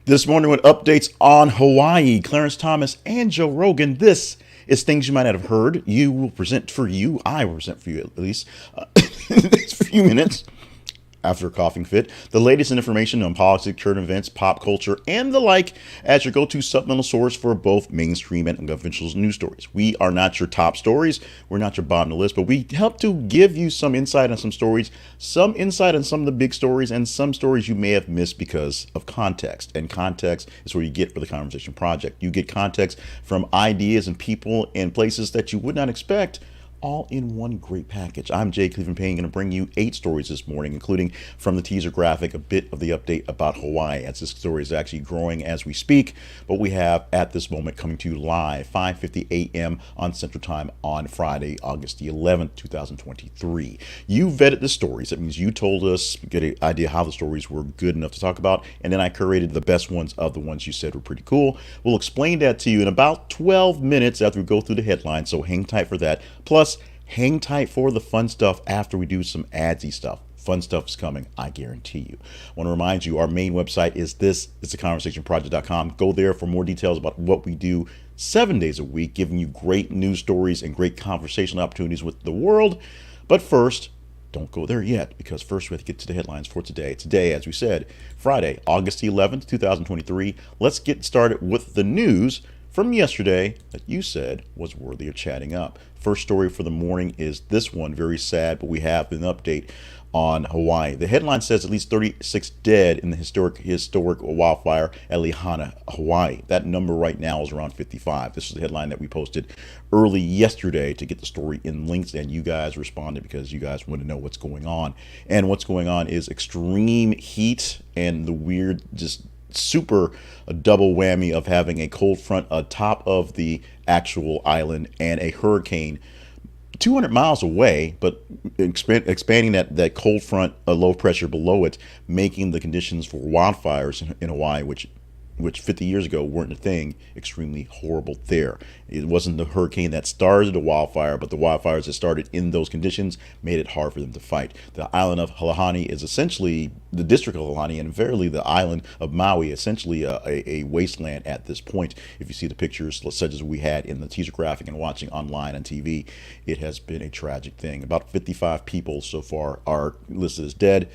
This morning with updates on Hawaii, Clarence Thomas and Joe Rogan. This is things you might not have heard. You will present for you. I will present for you at least in the next few minutes. After a coughing fit, the latest information on politics, current events, pop culture, and the like as your go-to supplemental source for both mainstream and unconventional news stories. We are not your top stories. We're not your bottom of the list, but we help to give you some insight on some stories, some insight on some of the big stories, and some stories you may have missed because of context. And context is where you get for the Conversation Project. You get context from ideas and people and places that you would not expect, all in one great package. I'm Jay Cleveland Payne, going to bring you 8 stories this morning, including from the teaser graphic, a bit of the update about Hawaii, as this story is actually growing as we speak. But we have, at this moment, coming to you live, 5:50 a.m. on Central Time on Friday, August the 11th, 2023. You vetted the stories. That means you told us, get an idea how the stories were good enough to talk about, and then I curated the best ones of the ones you said were pretty cool. We'll explain that to you in about 12 minutes after we go through the headlines, so hang tight for that. Plus, hang tight for the fun stuff after we do some adsy stuff. Fun stuff is coming, I guarantee you. I want to remind you, our main website is theconversationproject.com. Go there for more details about what we do 7 days a week, giving you great news stories and great conversational opportunities with the world. But first, don't go there yet, because first we have to get to the headlines for today. Today, as we said, Friday, August 11th, 2023. Let's get started with the news from yesterday that you said was worthy of chatting up. First story for the morning is this one, very sad, but we have an update on Hawaii. The headline says at least 36 dead in the historic wildfire at Lahaina, Hawaii. That number right now is around 55. This is the headline that we posted early yesterday to get the story in links, and you guys responded because you guys want to know what's going on. And what's going on is extreme heat and the weird, just super double whammy of having a cold front atop of the actual island and a hurricane 200 miles away, but expanding that cold front, low pressure below it, making the conditions for wildfires in Hawaii, which 50 years ago weren't a thing, extremely horrible there. It wasn't the hurricane that started the wildfire, but the wildfires that started in those conditions made it hard for them to fight. The island of Lahaina is essentially the district of Lahaina, and verily the island of Maui, essentially a wasteland at this point. If you see the pictures such as we had in the teaser graphic and watching online on TV, it has been a tragic thing. About 55 people so far are listed as dead.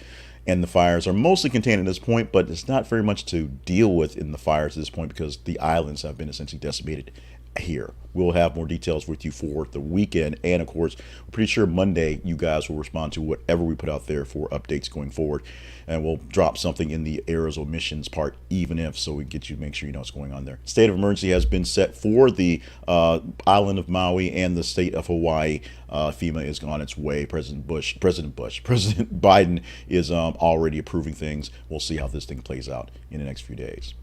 And the fires are mostly contained at this point, but it's not very much to deal with in the fires at this point because the islands have been essentially decimated here. We'll have more details with you for the weekend. And of course, we're pretty sure Monday you guys will respond to whatever we put out there for updates going forward. And we'll drop something in the errors or omissions part, even if, so we get you, make sure you know what's going on there. State of emergency has been set for the island of Maui and the state of Hawaii. FEMA is on its way. President Biden is already approving things. We'll see how this thing plays out in the next few days.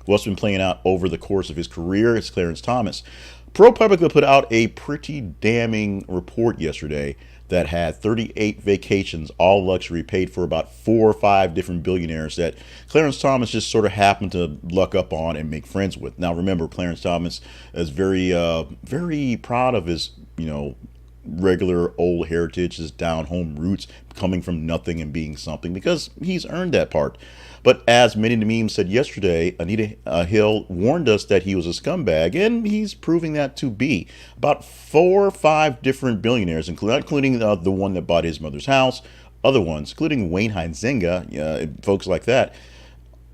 What's been playing out over the course of his career is Clarence Thomas. ProPublica put out a pretty damning report yesterday that had 38 vacations, all luxury, paid for about 4 or 5 different billionaires that Clarence Thomas just sort of happened to luck up on and make friends with. Now, remember, Clarence Thomas is very proud of his, regular old heritage, his down home roots, coming from nothing and being something, because he's earned that part. But as many of the memes said yesterday, Anita Hill warned us that he was a scumbag, and he's proving that to be. About 4 or 5 different billionaires, including the one that bought his mother's house, other ones, including Wayne Huizenga, folks like that,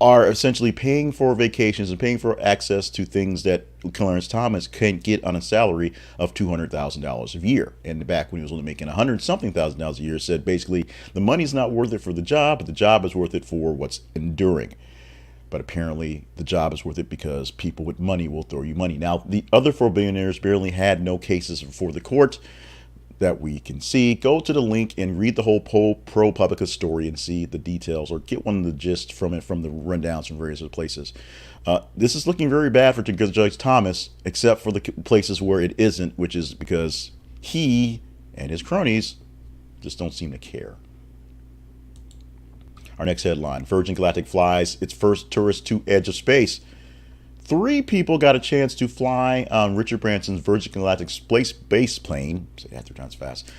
are essentially paying for vacations and paying for access to things that Clarence Thomas can't get on a salary of $200,000 a year. And back when he was only making $100-something thousand a year, said basically the money's not worth it for the job, but the job is worth it for what's enduring. But apparently the job is worth it because people with money will throw you money. Now, the other 4 billionaires barely had no cases before the court that we can see. Go to the link and read the whole ProPublica story and see the details, or get one of the gist from it from the rundowns from various other places. This is looking very bad for Judge Thomas, except for the places where it isn't, which is because he and his cronies just don't seem to care. Our next headline: Virgin Galactic flies its first tourist to edge of space. 3 people got a chance to fly on Richard Branson's Virgin Galactic space plane, say that 3 times fast,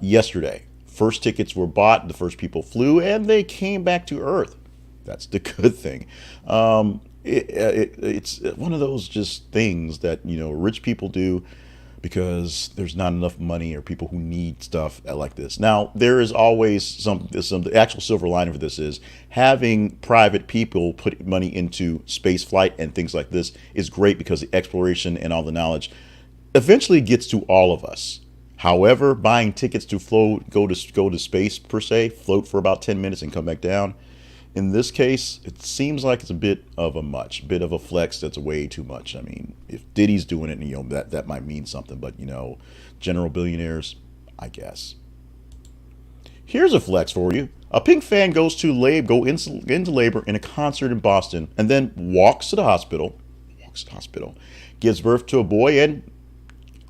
yesterday. First tickets were bought, the first people flew, and they came back to Earth. That's the good thing. It's one of those just things that, rich people do because there's not enough money or people who need stuff like this. Now, there is always some the actual silver lining for this is having private people put money into space flight and things like this is great because the exploration and all the knowledge eventually gets to all of us. However, buying tickets to go to space per se, float for about 10 minutes and come back down. In this case, it seems like it's a bit of a bit of a flex that's way too much. I mean, if Diddy's doing it, that might mean something, but general billionaires, I guess. Here's a flex for you. A Pink fan goes into labor in a concert in Boston and then walks to the hospital, gives birth to a boy and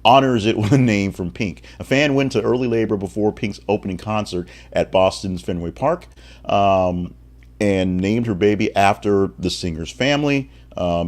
honors it with a name from Pink. A fan went to early labor before Pink's opening concert at Boston's Fenway Park, and named her baby after the singer's family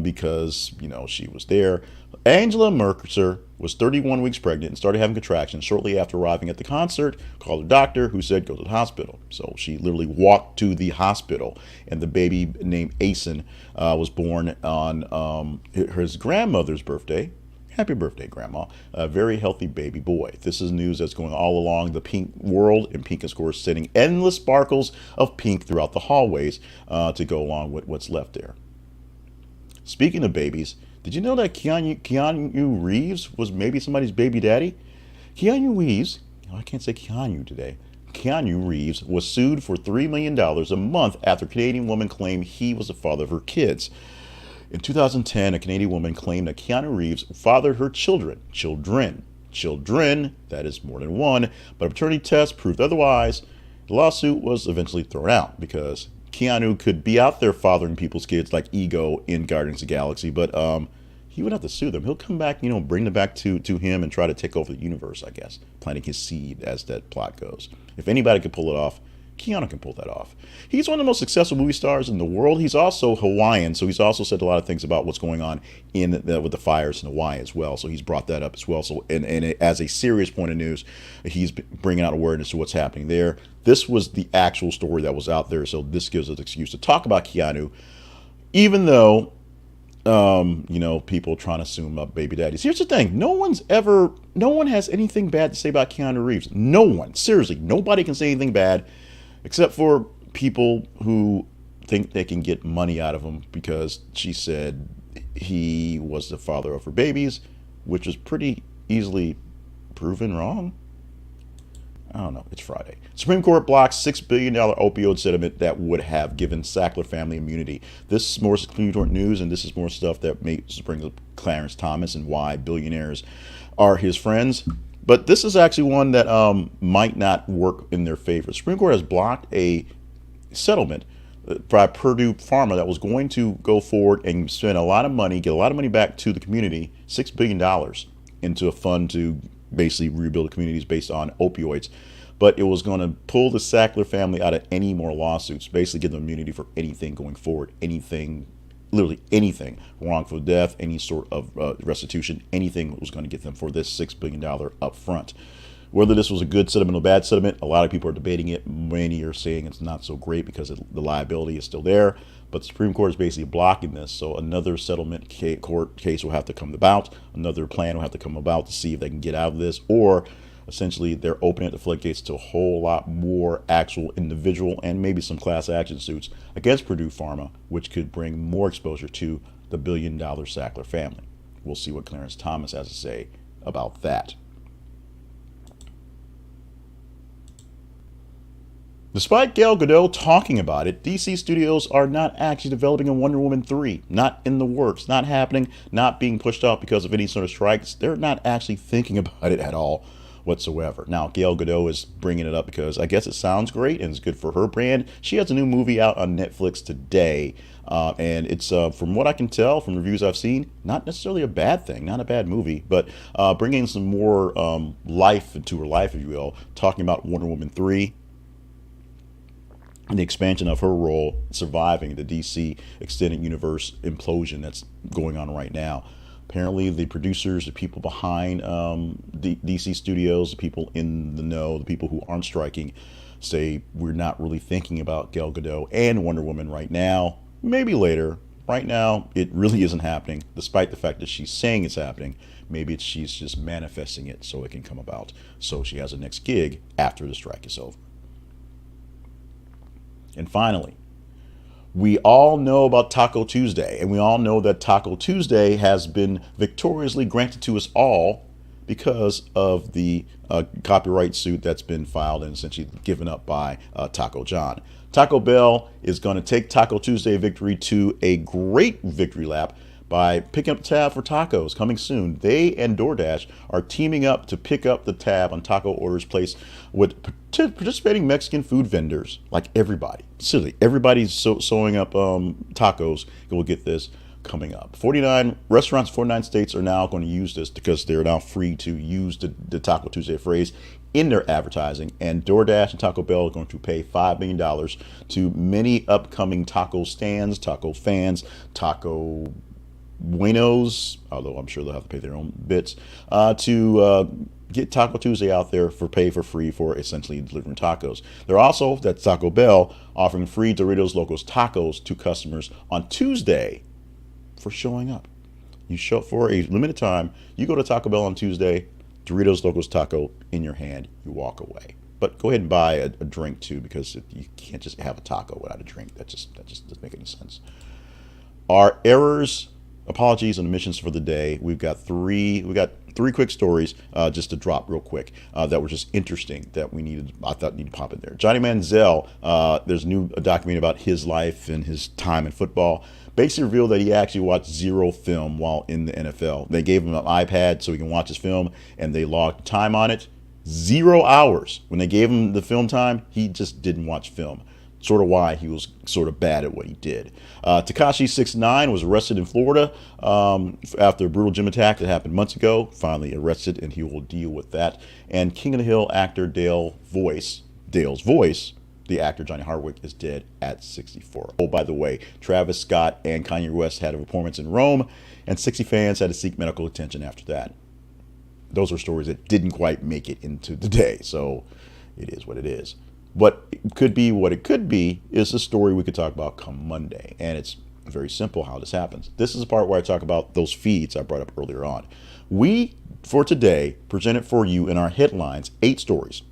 because, she was there. Angela Mercer was 31 weeks pregnant and started having contractions shortly after arriving at the concert, called her doctor, who said go to the hospital. So she literally walked to the hospital, and the baby named Asen was born on his grandmother's birthday. Happy birthday, Grandma. A very healthy baby boy. This is news that's going all along the Pink world, and Pink is, of course, sending endless sparkles of pink throughout the hallways to go along with what's left there. Speaking of babies, did you know that Keanu Reeves was maybe somebody's baby daddy? Keanu Reeves, I can't say Keanu today. Keanu Reeves was sued for $3 million a month after a Canadian woman claimed he was the father of her kids. In 2010, a Canadian woman claimed that Keanu Reeves fathered her children, that is more than one, but a paternity test proved otherwise. The lawsuit was eventually thrown out because Keanu could be out there fathering people's kids like Ego in Guardians of the Galaxy, but he would have to sue them. He'll come back, bring them back to him and try to take over the universe, I guess, planting his seed as that plot goes. If anybody could pull it off, Keanu can pull that off. He's one of the most successful movie stars in the world. He's also Hawaiian, so he's also said a lot of things about what's going on with the fires in Hawaii as well. So he's brought that up as well. So, and as a serious point of news, he's bringing out awareness to what's happening there. This was the actual story that was out there, so this gives us an excuse to talk about Keanu, even though, people trying to assume up baby daddies. Here's the thing: no one has anything bad to say about Keanu Reeves. No one, seriously, nobody can say anything bad. Except for people who think they can get money out of him because she said he was the father of her babies, which was pretty easily proven wrong. I don't know. It's Friday. Supreme Court blocks $6 billion opioid settlement that would have given Sackler family immunity. This is more Supreme Court news, and this is more stuff that brings up Clarence Thomas and why billionaires are his friends. But this is actually one that might not work in their favor. The Supreme Court has blocked a settlement by Purdue Pharma that was going to go forward and spend a lot of money, get a lot of money back to the community, $6 billion into a fund to basically rebuild communities based on opioids. But it was going to pull the Sackler family out of any more lawsuits, basically give them immunity for anything going forward, literally anything, wrongful death, any sort of restitution, anything was going to get them for this $6 billion up front. Whether this was a good settlement or a bad settlement, a lot of people are debating it. Many are saying it's not so great because the liability is still there. But the Supreme Court is basically blocking this. So another settlement court case will have to come about. Another plan will have to come about to see if they can get out of this. Or essentially they're opening up the floodgates to a whole lot more actual individual and maybe some class action suits against Purdue Pharma, which could bring more exposure to the $1 billion Sackler family. We'll see what Clarence Thomas has to say about that. Despite Gal Gadot talking about it, DC Studios are not actually developing a Wonder Woman 3. Not in the works, not happening, not being pushed off because of any sort of strikes. They're not actually thinking about it at all whatsoever. Now, Gal Gadot is bringing it up because I guess it sounds great and it's good for her brand. She has a new movie out on Netflix today, and it's, from what I can tell from reviews I've seen, not necessarily a bad thing, not a bad movie, but bringing some more life into her life, if you will, talking about Wonder Woman 3, and the expansion of her role surviving the DC extended universe implosion that's going on right now. Apparently, the producers, the people behind DC Studios, the people in the know, the people who aren't striking, say we're not really thinking about Gal Gadot and Wonder Woman right now. Maybe later. Right now, it really isn't happening, despite the fact that she's saying it's happening. Maybe she's just manifesting it so it can come about. So she has a next gig after the strike is over. And finally, we all know about Taco Tuesday, and we all know that Taco Tuesday has been victoriously granted to us all because of the copyright suit that's been filed and essentially given up by Taco John. Taco Bell is going to take Taco Tuesday victory to a great victory lap by picking up the tab for tacos coming soon. They and DoorDash are teaming up to pick up the tab on taco orders placed with participating Mexican food vendors, like everybody. Seriously, everybody's sewing up tacos. We'll get this coming up. 49 restaurants, 49 states are now going to use this because they're now free to use the Taco Tuesday phrase in their advertising. And DoorDash and Taco Bell are going to pay $5 million to many upcoming taco stands, taco fans, taco buenos, although I'm sure they'll have to pay their own bits, to get Taco Tuesday out there for pay for free for essentially delivering tacos. They're also, that's Taco Bell, offering free Doritos Locos tacos to customers on Tuesday for showing up. You show up for a limited time, you go to Taco Bell on Tuesday, Doritos Locos taco in your hand, you walk away. But go ahead and buy a drink too, because you can't just have a taco without a drink. That just doesn't make any sense. Our errors, apologies, and omissions for the day. We got three quick stories just to drop real quick that were just interesting that I thought needed to pop in there. Johnny Manziel, there's a documentary about his life and his time in football. Basically revealed that he actually watched zero film while in the NFL. They gave him an iPad so he can watch his film, and they logged time on it. 0 hours. When they gave him the film time, he just didn't watch film. Sort of why he was sort of bad at what he did. Tekashi 6ix9ine was arrested in Florida after a brutal gym attack that happened months ago. Finally arrested, and he will deal with that. And King of the Hill actor Dale's voice, the actor Johnny Hardwick, is dead at 64. Oh, by the way, Travis Scott and Kanye West had a performance in Rome, and 60 fans had to seek medical attention after that. Those are stories that didn't quite make it into the day, so it is what it is. What it could be is a story we could talk about come Monday, and it's very simple how this happens. This is the part where I talk about those feeds I brought up earlier on. We, for today, presented for you in our headlines 8 stories.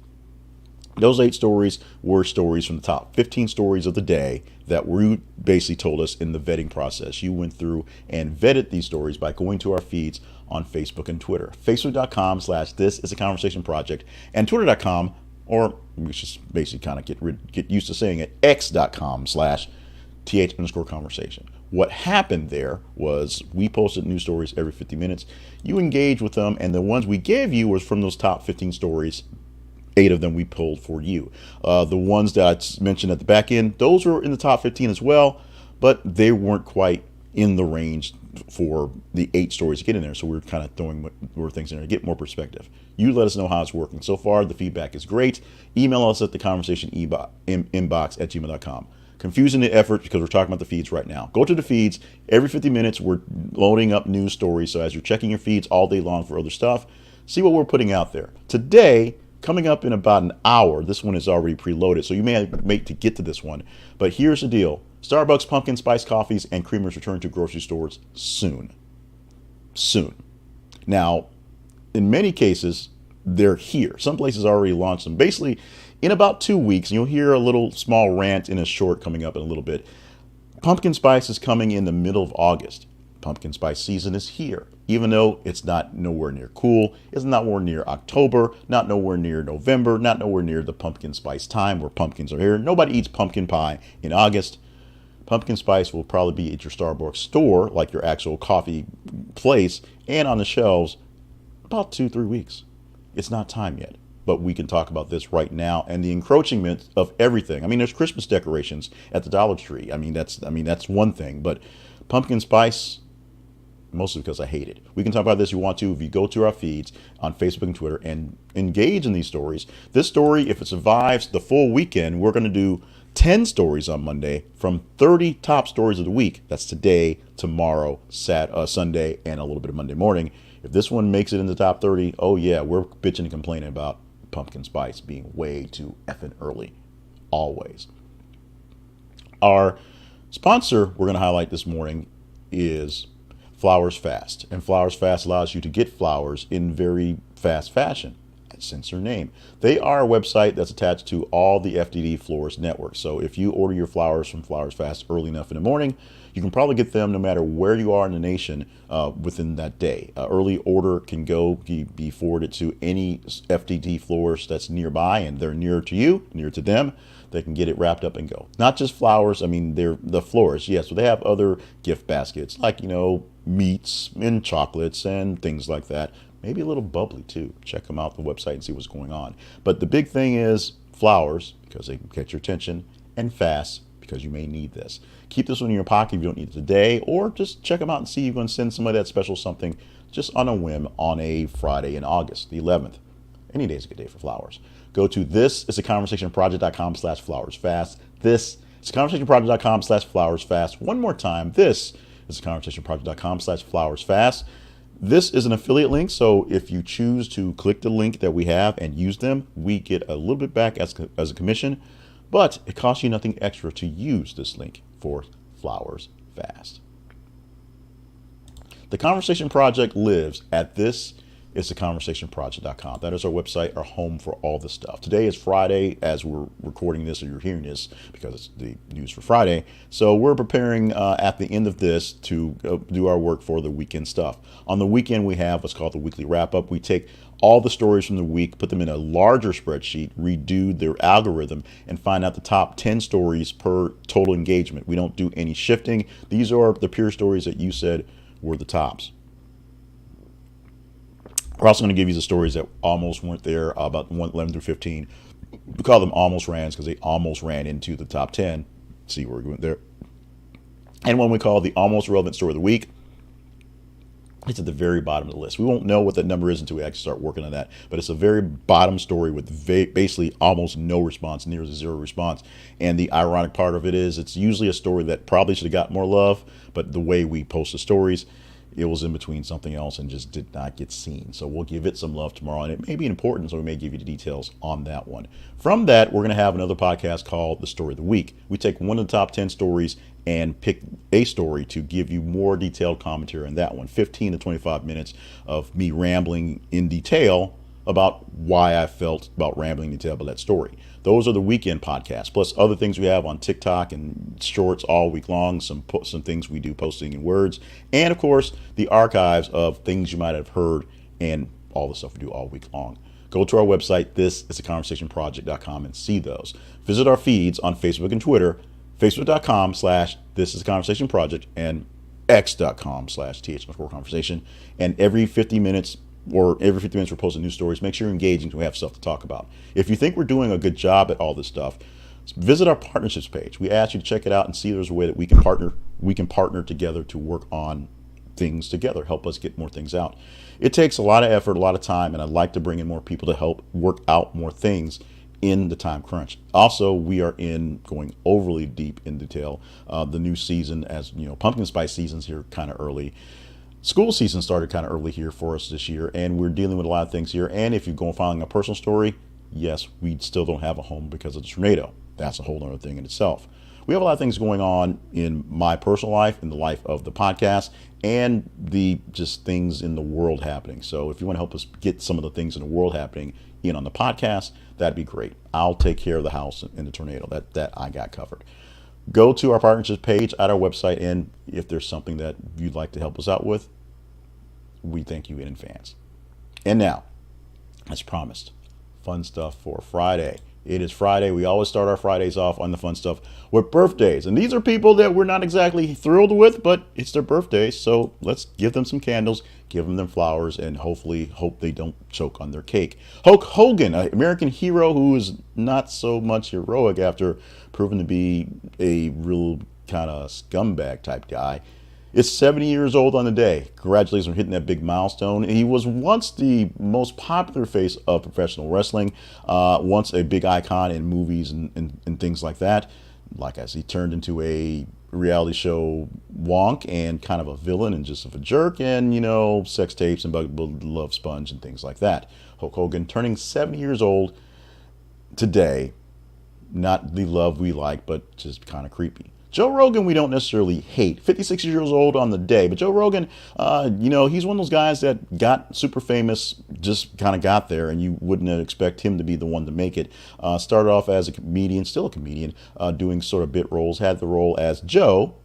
Those 8 stories were stories from the top 15 stories of the day that you basically told us in the vetting process. You went through and vetted these stories by going to our feeds on Facebook and Twitter. Facebook.com/This Is a Conversation Project, and Twitter.com, or we should basically kind of get used to saying it, X.com/TH_conversation. What happened there was we posted news stories every 50 minutes. You engaged with them, and the ones we gave you was from those top 15 stories. 8 of them we pulled for you. The ones that I mentioned at the back end, those were in the top 15 as well, but they weren't quite in the range for the 8 stories to get in there. So we're kind of throwing more things in there to get more perspective. You let us know how it's working. So far, the feedback is great. Email us at the conversation inbox@gmail.com. Confusing the effort because we're talking about the feeds right now. Go to the feeds. Every 50 minutes, we're loading up news stories. So as you're checking your feeds all day long for other stuff, see what we're putting out there. Today, coming up in about an hour, this one is already preloaded, so you may wait to get to this one. But here's the deal. Starbucks pumpkin spice coffees and creamers return to grocery stores soon. Soon. Now, in many cases, they're here. Some places already launched them. Basically, in about 2 weeks, and you'll hear a little small rant in a short coming up in a little bit. Pumpkin spice is coming in the middle of August. Pumpkin spice season is here. Even though it's not nowhere near cool, it's not nowhere near October, not nowhere near November, not nowhere near the pumpkin spice time where pumpkins are here. Nobody eats pumpkin pie in August. Pumpkin spice will probably be at your Starbucks store, like your actual coffee place, and on the shelves about 2-3 weeks. It's not time yet, but we can talk about this right now and the encroachment of everything. I mean, there's Christmas decorations at the Dollar Tree. I mean, that's one thing, but pumpkin spice, mostly because I hate it. We can talk about this if you want to. If you go to our feeds on Facebook and Twitter and engage in these stories. This story, if it survives the full weekend, we're going to do 10 stories on Monday from 30 top stories of the week. That's today, tomorrow, Sunday, and a little bit of Monday morning. If this one makes it in the top 30, oh yeah, we're bitching and complaining about pumpkin spice being way too effing early. Always. Our sponsor we're going to highlight this morning is Flowers Fast. And Flowers Fast allows you to get flowers in very fast fashion. Since their name. They are a website that's attached to all the FDD Florist network. So if you order your flowers from Flowers Fast early enough in the morning, you can probably get them no matter where you are in the nation within that day. Early order can be forwarded to any FDD florist that's nearby, and they're near to you, near to them. They can get it wrapped up and go. Not just flowers. I mean, they're the florists, yes, but they have other gift baskets like, meats and chocolates and things like that. Maybe a little bubbly too. Check them out, the website, and see what's going on. But the big thing is flowers, because they can catch your attention, and fast, because you may need this. Keep this one in your pocket if you don't need it today, or just check them out and see if you're going to send somebody that special something just on a whim on a Friday in August, the 11th. Any day is a good day for flowers. Go to thisisaconversationproject.com/flowersfast. This is conversationproject.com/flowersfast. One more time. This is conversationproject.com/flowersfast. This is an affiliate link, so if you choose to click the link that we have and use them, we get a little bit back as a commission, but it costs you nothing extra to use this link for Flowers Fast. The Conversation Project lives at thisistheconversationproject.com. That is our website, our home for all the stuff. Today is Friday as we're recording this, or you're hearing this because it's the news for Friday. So we're preparing at the end of this to do our work for the weekend stuff. On the weekend, we have what's called the weekly wrap up. We take all the stories from the week, put them in a larger spreadsheet, redo their algorithm, and find out the top 10 stories per total engagement. We don't do any shifting. These are the pure stories that you said were the tops. We're also going to give you the stories that almost weren't there, about 11 through 15. We call them almost rans because they almost ran into the top 10. See where we went there. And one we call the almost relevant story of the week. It's at the very bottom of the list. We won't know what that number is until we actually start working on that. But it's a very bottom story with basically almost no response, near zero response. And the ironic part of it is it's usually a story that probably should have got more love. But the way we post the stories, it was in between something else and just did not get seen. So we'll give it some love tomorrow, and it may be important, so we may give you the details on that one. From that, we're going to have another podcast called The Story of the Week. We take one of the top 10 stories and pick a story to give you more detailed commentary on that one. 15 to 25 minutes of me rambling in detail about why I felt about rambling in detail about that story. Those are the weekend podcasts, plus other things we have on TikTok and shorts all week long, some things we do posting in words, and of course, the archives of things you might have heard and all the stuff we do all week long. Go to our website, thisistheconversationproject.com, and see those. Visit our feeds on Facebook and Twitter, facebook.com/thisistheconversationproject and x.com/th_conversation. And every 50 minutes, we're posting new stories. Make sure you're engaging so we have stuff to talk about. If you think we're doing a good job at all this stuff, visit our partnerships page. We ask you to check it out and see if there's a way that we can partner together to work on things together, help us get more things out. It takes a lot of effort, a lot of time, and I'd like to bring in more people to help work out more things in the time crunch. Also, we are going overly deep in detail. The new season, as you know, pumpkin spice season's here kind of early. School season started kind of early here for us this year, and we're dealing with a lot of things here. And if you go and find a personal story, yes, we still don't have a home because of the tornado. That's a whole other thing in itself. We have a lot of things going on in my personal life, in the life of the podcast, and the just things in the world happening. So if you want to help us get some of the things in the world happening in on the podcast, that'd be great. I'll take care of the house in the tornado. That I got covered. Go to our partnerships page at our website, and if there's something that you'd like to help us out with, we thank you in advance. And now, as promised, fun stuff for Friday. It is Friday. We always start our Fridays off on the fun stuff with birthdays. And these are people that we're not exactly thrilled with, but it's their birthdays. So let's give them some candles, give them flowers, and hopefully hope they don't choke on their cake. Hulk Hogan, an American hero who is not so much heroic after proving to be a real kind of scumbag type guy, is 70 years old on the day. Congratulations on hitting that big milestone. He was once the most popular face of professional wrestling, once a big icon in movies and things like that. Like as he turned into a reality show wonk and kind of a villain and just a jerk, and sex tapes and love sponge and things like that. Hulk Hogan turning 70 years old today. Not the love we like, but just kind of creepy. Joe Rogan, we don't necessarily hate. 56 years old on the day. But Joe Rogan, he's one of those guys that got super famous, just kind of got there, and you wouldn't expect him to be the one to make it. Started off as a comedian, still a comedian, doing sort of bit roles. Had the role as Joe,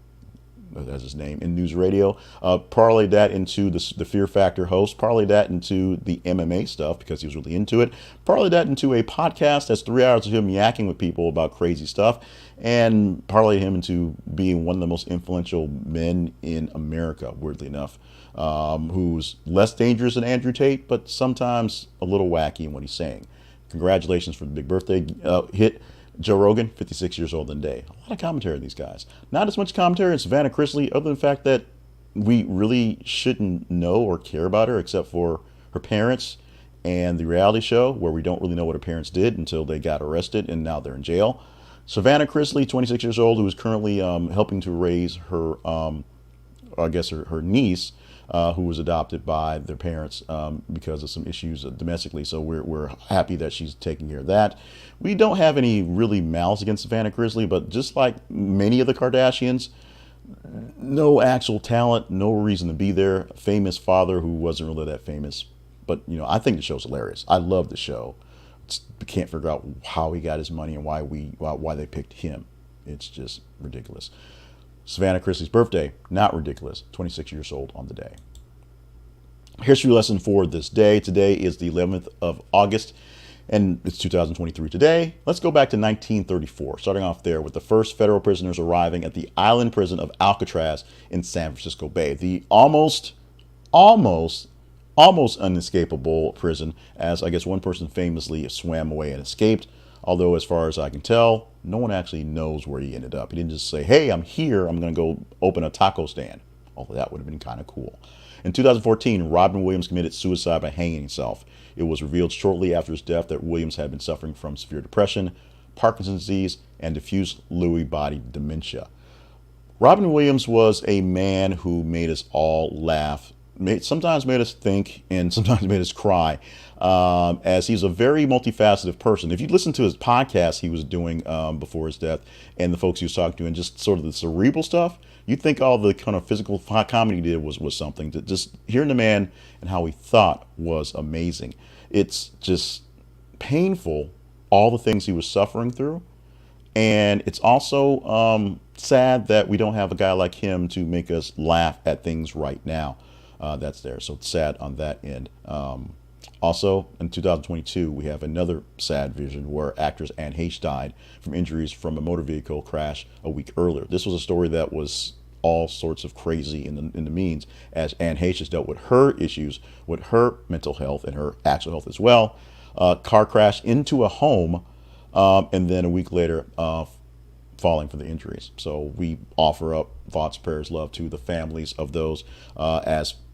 that's his name, in news radio. Parlayed that into the Fear Factor host. Parlayed that into the MMA stuff because he was really into it. Parlayed that into a podcast that's 3 hours of him yakking with people about crazy stuff. And parlayed him into being one of the most influential men in America, weirdly enough, who's less dangerous than Andrew Tate, but sometimes a little wacky in what he's saying. Congratulations for the big birthday hit. Joe Rogan, 56 years old today. A lot of commentary on these guys. Not as much commentary on Savannah Chrisley, other than the fact that we really shouldn't know or care about her except for her parents and the reality show, where we don't really know what her parents did until they got arrested and now they're in jail. Savannah Chrisley, 26 years old, who is currently helping to raise her, her niece, who was adopted by their parents because of some issues domestically. So we're happy that she's taking care of that. We don't have any really malice against Savannah Chrisley, but just like many of the Kardashians, no actual talent, no reason to be there. Famous father who wasn't really that famous. But, I think the show's hilarious. I love the show. Can't figure out how he got his money and why they picked him. It's just ridiculous. Savannah Chrisley's birthday, not ridiculous. 26 years old on the day. History lesson for this day. Today is the 11th of August, and it's 2023 today. Let's go back to 1934, starting off there with the first federal prisoners arriving at the island prison of Alcatraz in San Francisco Bay. The almost unescapable prison, as I guess one person famously swam away and escaped. Although, as far as I can tell, no one actually knows where he ended up. He didn't just say, hey, I'm here, I'm going to go open a taco stand. Although that would have been kind of cool. In 2014, Robin Williams committed suicide by hanging himself. It was revealed shortly after his death that Williams had been suffering from severe depression, Parkinson's disease, and diffuse Lewy body dementia. Robin Williams was a man who made us all laugh, sometimes made us think, and sometimes made us cry, as he's a very multifaceted person. If you listen to his podcast he was doing before his death, and the folks he was talking to, and just sort of the cerebral stuff, you'd think all the kind of physical comedy he did was something. Just hearing the man and how he thought was amazing. It's just painful, all the things he was suffering through. And it's also sad that we don't have a guy like him to make us laugh at things right now. That's there. So it's sad on that end. Also, in 2022, we have another sad vision where actress Anne Heche died from injuries from a motor vehicle crash a week earlier. This was a story that was all sorts of crazy in the means, as Anne Heche has dealt with her issues with her mental health and her actual health as well. Car crash into a home, and then a week later, falling for the injuries. So we offer up thoughts, prayers, love to the families of those,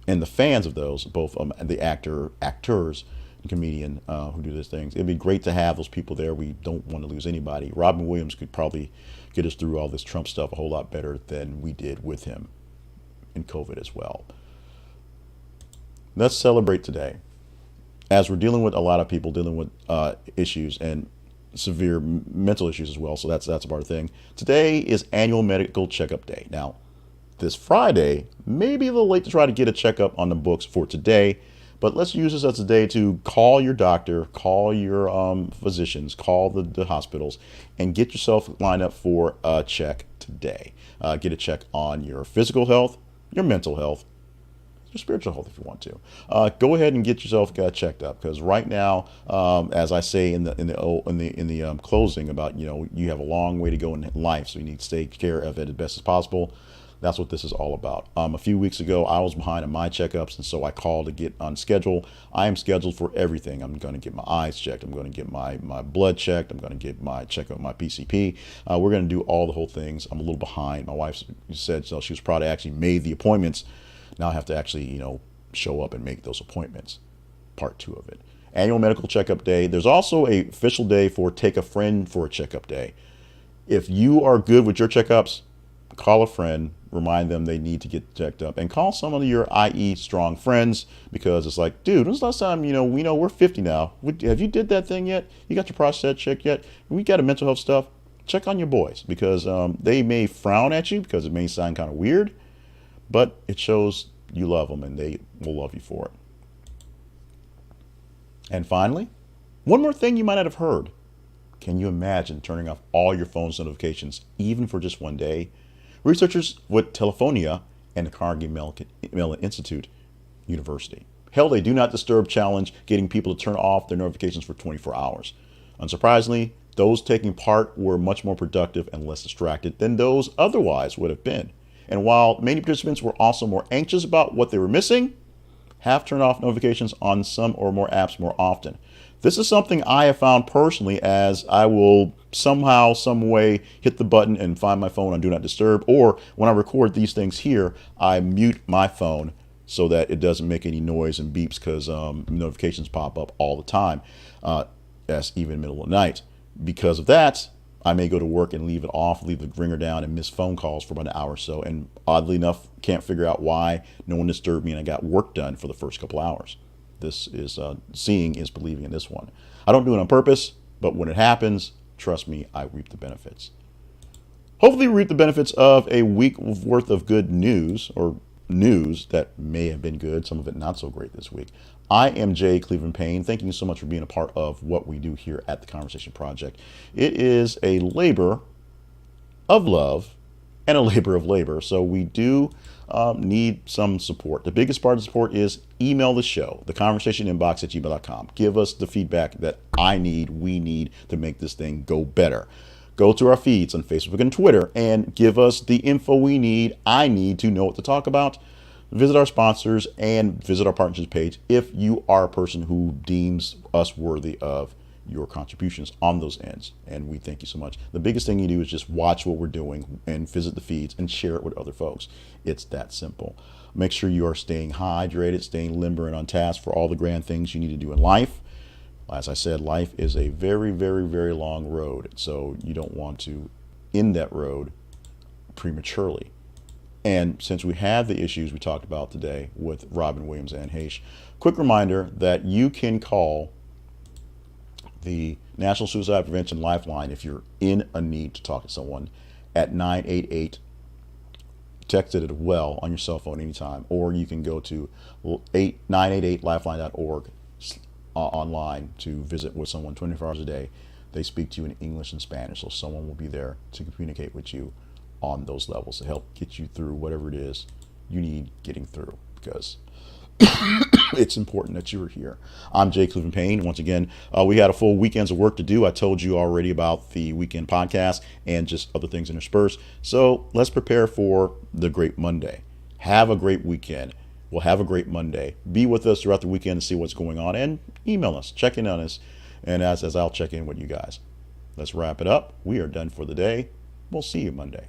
and the fans of those, both the actors, and comedian who do these things. It'd be great to have those people there. We don't want to lose anybody. Robin Williams could probably get us through all this Trump stuff a whole lot better than we did with him in COVID as well. Let's celebrate today, as we're dealing with a lot of people dealing with issues and severe mental issues as well. So that's a part of the thing. Today is annual medical checkup day. Now, this Friday may be a little late to try to get a checkup on the books for today, but let's use this as a day to call your doctor, call your physicians, call the hospitals, and get yourself lined up for a check today. Get a check on your physical health, your mental health, your spiritual health if you want to. Go ahead and get yourself checked up, because right now, as I say in the closing about, you have a long way to go in life, so you need to take care of it as best as possible. That's what this is all about. A few weeks ago, I was behind on my checkups, and so I called to get on schedule. I am scheduled for everything. I'm going to get my eyes checked. I'm going to get my blood checked. I'm going to get my check of my PCP. We're going to do all the whole things. I'm a little behind. My wife said so. She was proud I actually made the appointments. Now I have to actually, show up and make those appointments. Part 2 of it. Annual medical checkup day. There's also a official day for take a friend for a checkup day. If you are good with your checkups, call a friend, remind them they need to get checked up, and call some of your i.e. strong friends, because it's like, dude, when's the last time, we know we're 50 now. Have you did that thing yet? You got your prostate checked yet? We got a mental health stuff. Check on your boys, because they may frown at you because it may sound kind of weird, but it shows you love them and they will love you for it. And finally, one more thing you might not have heard. Can you imagine turning off all your phone's notifications, even for just one day? Researchers with Telefonia and the Carnegie Mellon Institute University held a do not disturb challenge, getting people to turn off their notifications for 24 hours. Unsurprisingly, those taking part were much more productive and less distracted than those otherwise would have been. And while many participants were also more anxious about what they were missing, have turned off notifications on some or more apps more often. This is something I have found personally, as I will somehow, some way hit the button and find my phone on Do Not Disturb, or when I record these things here, I mute my phone so that it doesn't make any noise and beeps, because notifications pop up all the time, that's even middle of the night. Because of that, I may go to work and leave it off, leave the ringer down, and miss phone calls for about an hour or so. And oddly enough, can't figure out why no one disturbed me and I got work done for the first couple hours. This is seeing is believing in this one. I don't do it on purpose, but when it happens, trust me, I reap the benefits. Hopefully, we reap the benefits of a week worth of good news, or news that may have been good, some of it not so great this week. I am Jay Cleveland Payne. Thank you so much for being a part of what we do here at the Conversation Project. It is a labor of love and a labor of labor, so we do need some support. The biggest part of the support is email the show, theconversationinbox@gmail.com. Give us the feedback that we need to make this thing go better. Go to our feeds on Facebook and Twitter and give us the info I need to know what to talk about. Visit our sponsors and visit our partnerships page if you are a person who deems us worthy of your contributions on those ends. And we thank you so much. The biggest thing you do is just watch what we're doing and visit the feeds and share it with other folks. It's that simple. Make sure you are staying hydrated, staying limber and on task for all the grand things you need to do in life. As I said, life is a very, very, very long road. So you don't want to end that road prematurely. And since we have the issues we talked about today with Robin Williams and Haish, quick reminder that you can call the National Suicide Prevention Lifeline if you're in a need to talk to someone at 988. Text it well on your cell phone anytime, or you can go to 988lifeline.org online to visit with someone 24 hours a day. They speak to you in English and Spanish, so someone will be there to communicate with you on those levels to help get you through whatever it is you need getting through, because it's important that you are here. I'm Jay Cleveland Payne. Once again, we had a full weekend's of work to do. I told you already about the weekend podcast and just other things interspersed. So let's prepare for the great Monday. Have a great weekend. We'll have a great Monday. Be with us throughout the weekend to see what's going on, and email us, check in on us, and as I'll check in with you guys. Let's wrap it up. We are done for the day. We'll see you Monday.